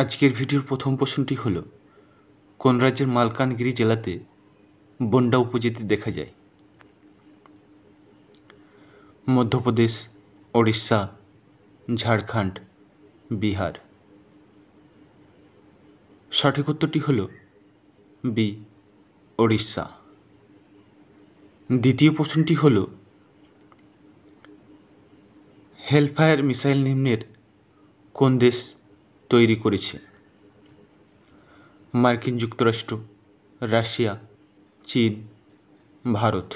আজকের ভিডিওর প্রথম প্রশ্নটি হলো, কোন রাজ্যের মালকানগিরি জেলাতে বন্ডা উপজাতি দেখা যায়? মধ্যপ্রদেশ, ওড়িশা, ঝাড়খণ্ড, বিহার। সঠিক উত্তরটি হলো বি, ওড়িশা। দ্বিতীয় প্রশ্নটি হলো, হেলফায়ার মিসাইল নিম্নের কোন দেশ তৈরি করেছে? মার্কিন যুক্তরাষ্ট্র, রাশিয়া, চীন, ভারত।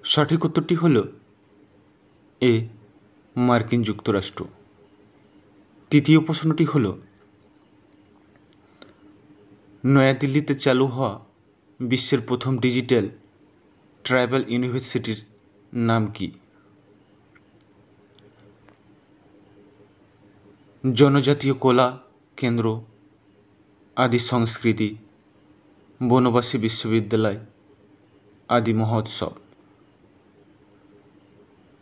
সঠিক উত্তরটি হল এ, মার্কিন যুক্তরাষ্ট্র। তৃতীয় প্রশ্নটি হল, নয়াদিল্লিতে চালু হওয়া বিশ্বের প্রথম ডিজিটাল ট্রাইবাল ইউনিভার্সিটির নাম কি? জনজাতীয় কলা কেন্দ্র, আদি সংস্কৃতি, বনবাসী বিশ্ববিদ্যালয়, আদি মহোৎসব।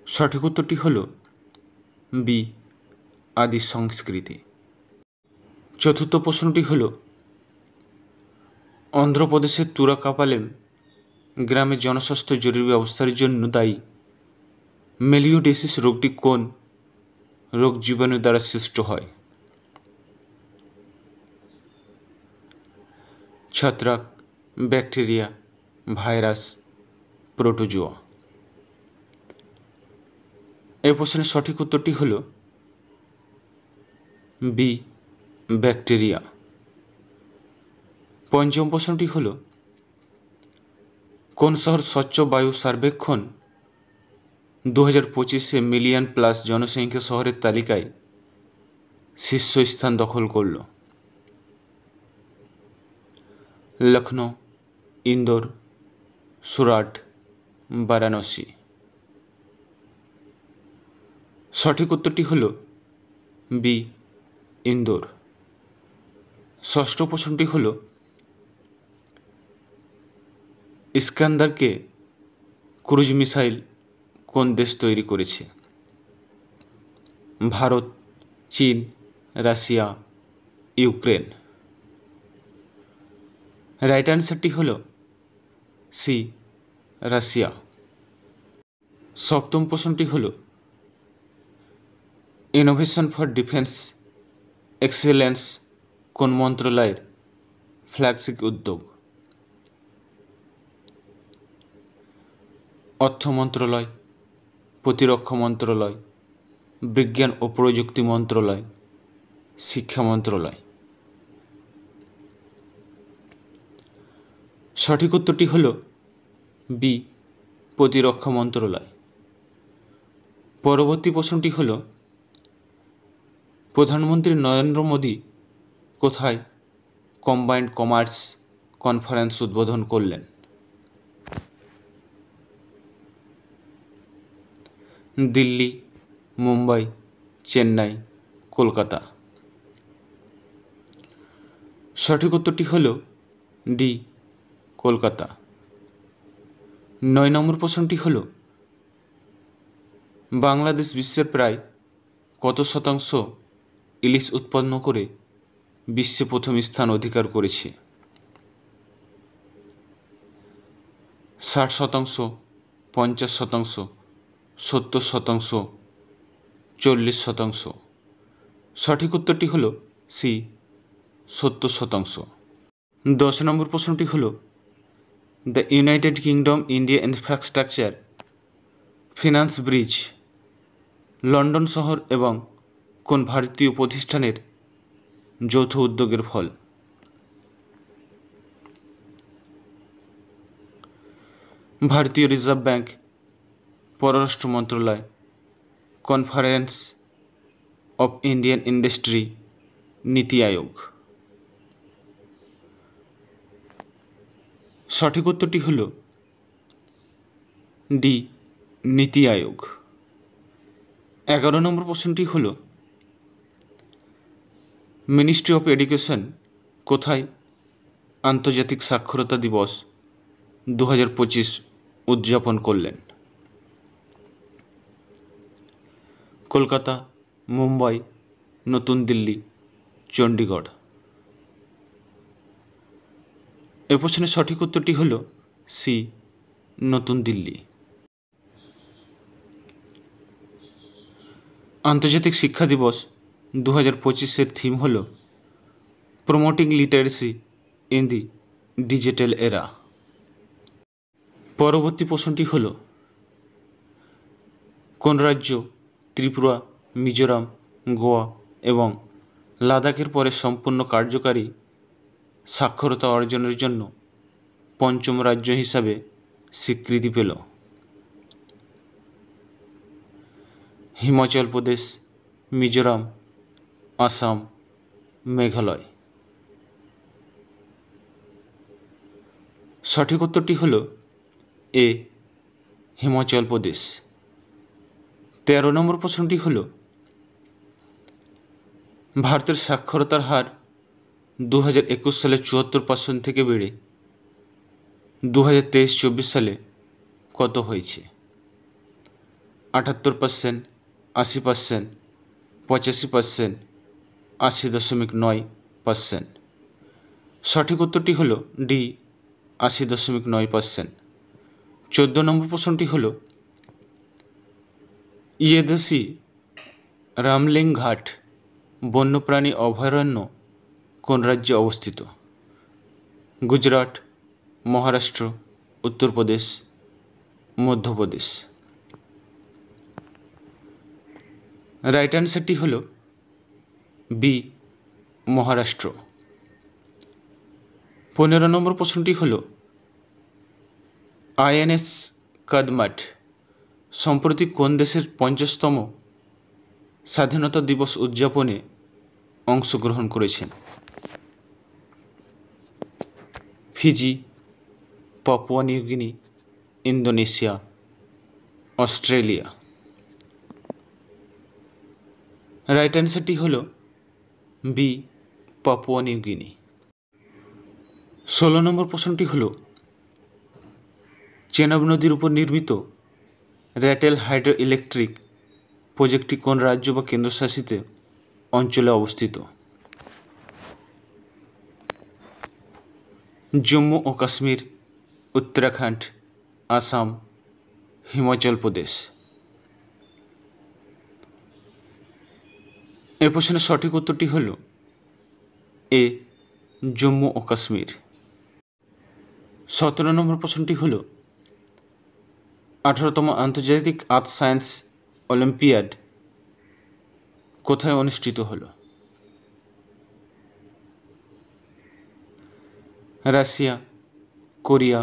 সঠিক উত্তরটি হল বি, আদি সংস্কৃতি। চতুর্থ প্রশ্নটি হল, অন্ধ্রপ্রদেশের তুরাকাপালেম গ্রামে জনস্বাস্থ্য জরুরি অবস্থার জন্য দায়ী মেলিওডেসিস রোগটি কোন রোগ জীবাণু দ্বারা সৃষ্ট হয়? ছত্রাক, ব্যাকটেরিয়া, ভাইরাস, প্রোটোজোয়া। এই প্রশ্নের সঠিক উত্তরটি হল বি, ব্যাকটেরিয়া। পঞ্চম প্রশ্নটি হল, কোন শহর স্বচ্ছ বায়ু সর্বেক্ষণ 2025-এ মিলিয়ন প্লাস জনসংখ্যা শহরের তালিকায় শীর্ষস্থান দখল করল? লখনৌ, ইন্দোর, সুরাট, বারাণসী। সঠিক উত্তরটি হল বি, ইন্দোর। ষষ্ঠ প্রশ্নটি হল, ইস্কান্দারকে ক্রুজ মিসাইল কোন দেশ তৈরি করেছে? ভারত, চীন, রাশিয়া, ইউক্রেন। রাইট অ্যান্সারটি হল সি, রাশিয়া। সপ্তম প্রশ্নটি হল, ইনোভেশন ফর ডিফেন্স এক্সেলেন্স কোন মন্ত্রণালয়ের ফ্ল্যাগশিপ উদ্যোগ? অর্থ মন্ত্রণালয়, প্রতিরক্ষা মন্ত্রণালয়, বিজ্ঞান ও প্রযুক্তি মন্ত্রণালয়, শিক্ষা মন্ত্রণালয়। সঠিক উত্তরটি হল বি, প্রতিরক্ষা মন্ত্রণালয়। পরবর্তী প্রশ্নটি হল, প্রধানমন্ত্রী নরেন্দ্র মোদী কোথায় কম্বাইন্ড কমার্স কনফারেন্স উদ্বোধন করলেন? দিল্লি, মুম্বাই, চেন্নাই, কলকাতা। সঠিক উত্তরটি হল ডি, কলকাতা। 9 নম্বর প্রশ্নটি হল, বাংলাদেশ বিশ্বের প্রায় কত শতাংশ ইলিশ উৎপন্ন করে বিশ্বে প্রথম স্থান অধিকার করেছে? 60%, 50%, 70%, 40%। সঠিক উত্তরটি হল সি, 70%। 10 নম্বর প্রশ্নটি হল, the United kingdom India infrastructure finance bridge London শহর এবং কোন ভারতীয় প্রতিষ্ঠানের যৌথ উদ্যোগের ফল? ভারতীয় রিজার্ভ ব্যাংক, পররাষ্ট্র মন্ত্রণালয়, কনফারেন্স অফ ইন্ডিয়ান ইন্ডাস্ট্রি, নীতি আয়োগ। সঠিক উত্তরটি হল ডি, নীতি আয়োগ। 11 নম্বর প্রশ্নটি হল, মিনিস্ট্রি অফ এডুকেশন কোথায় আন্তর্জাতিক সাক্ষরতা দিবস 2025 উদযাপন করলেন? কলকাতা, মুম্বাই, নতুন দিল্লি, চণ্ডীগড়। এ প্রশ্নের সঠিক উত্তরটি হল সি, নতুন দিল্লি। আন্তর্জাতিক শিক্ষা দিবস 2025-এর থিম হল promoting literacy in the digital এরা। পরবর্তী প্রশ্নটি হল কোন রাজ্য ত্রিপুরা, মিজোরাম, গোয়া এবং লাদাখের পরে সম্পূর্ণ কার্যকারী সাক্ষরতা অর্জনের জন্য পঞ্চম রাজ্য হিসাবে স্বীকৃতি পেল? হিমাচল প্রদেশ, মিজোরাম, আসাম, মেঘালয়। সঠিক উত্তরটি হল এ, হিমাচল প্রদেশ। 13 নম্বর প্রশ্নটি হল ভারতের সাক্ষরতার হার 2021 সালে 74% থেকে বেড়ে 2023-24 সালে কত হয়েছে? 78%, 80%, 85%, 80.9%। সঠিক উত্তরটি হল ডি, 80.9%। 14 নম্বর প্রশ্নটি হল ইয়েদসি রামলিং ঘাট বন্যপ্রাণী অভয়ারণ্য কোন রাজ্যে অবস্থিত? গুজরাট, মহারাষ্ট্র, উত্তরপ্রদেশ, মধ্যপ্রদেশ। রাইট অ্যান্সারটি হল বি, মহারাষ্ট্র। 15 নম্বর প্রশ্নটি হল আইএনএস কাদমাট সম্প্রতি কোন দেশের 50তম স্বাধীনতা দিবস উদযাপনে অংশগ্রহণ করেছেন? Fiji, Papua New Guinea, Indonesia, Australia. Right অ্যান্সারটি হল বি, পাপুয়া নিউগিনি। 16 নম্বর প্রশ্নটি হল চেনাব নদীর উপর নির্মিত র্যাটেল হাইড্রো ইলেকট্রিক প্রজেক্টটি কোন রাজ্য বা কেন্দ্রশাসিত অঞ্চলে অবস্থিত? জম্মু ও কাশ্মীর, উত্তরাখণ্ড, আসাম, হিমাচল প্রদেশ। এ প্রশ্নের সঠিক উত্তরটি হল এ, জম্মু ও কাশ্মীর। 17 নম্বর প্রশ্নটি হল 18তম আন্তর্জাতিক আর্থ সায়েন্স অলিম্পিয়াড কোথায় অনুষ্ঠিত হল? রাশিয়া, কোরিয়া,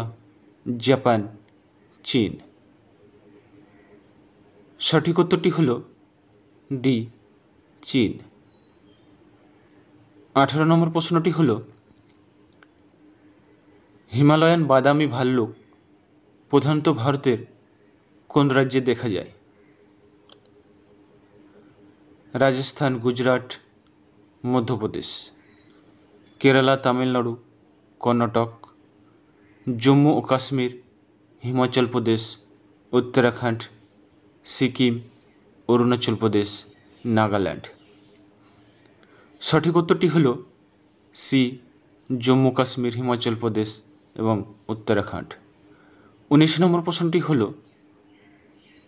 জাপান, চীন। সঠিক উত্তরটি হল ডি, চীন। 18 নম্বর প্রশ্নটি হল হিমালয়ান বাদামি ভাল্লুক প্রধানত ভারতের কোন রাজ্যে দেখা যায়? রাজস্থান, গুজরাট, মধ্যপ্রদেশ, কেরালা, তামিলনাড়ু, কর্ণাটক, জম্মু ও কাশ্মীর, হিমাচল প্রদেশ, উত্তরাখণ্ড, সিকিম, অরুণাচল প্রদেশ, নাগাল্যান্ড। সঠিক উত্তরটি হল সি, জম্মু কাশ্মীর, হিমাচল প্রদেশ এবং উত্তরাখণ্ড। 19 নম্বর প্রশ্নটি হল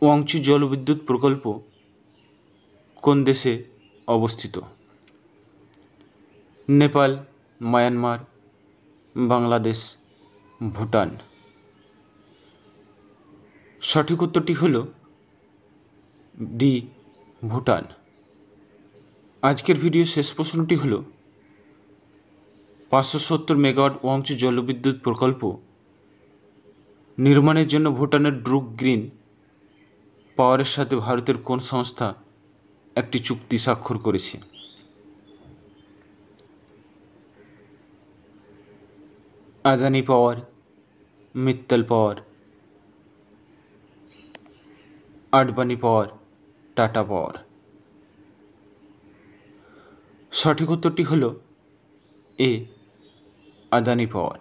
ওয়াংচু জলবিদ্যুৎ প্রকল্প কোন দেশে অবস্থিত? নেপাল, মায়ানমার, বাংলাদেশ, ভুটান। সঠিক উত্তরটি হল ডি, ভুটান। আজকের ভিডিও শেষ প্রশ্নটি হল 570 মেগাওয়াট ওয়াংচু জলবিদ্যুৎ প্রকল্প নির্মাণের জন্য ভুটানের ড্রুক গ্রিন পাওয়ারের সাথে ভারতের কোন সংস্থা একটি চুক্তি স্বাক্ষর করেছে? আদানি পাওয়ার, মিত্তল পাওয়ার, আডবাণী পাওয়ার, টাটা পাওয়ার। সঠিক উত্তরটি হল এ, আদানি পাওয়ার।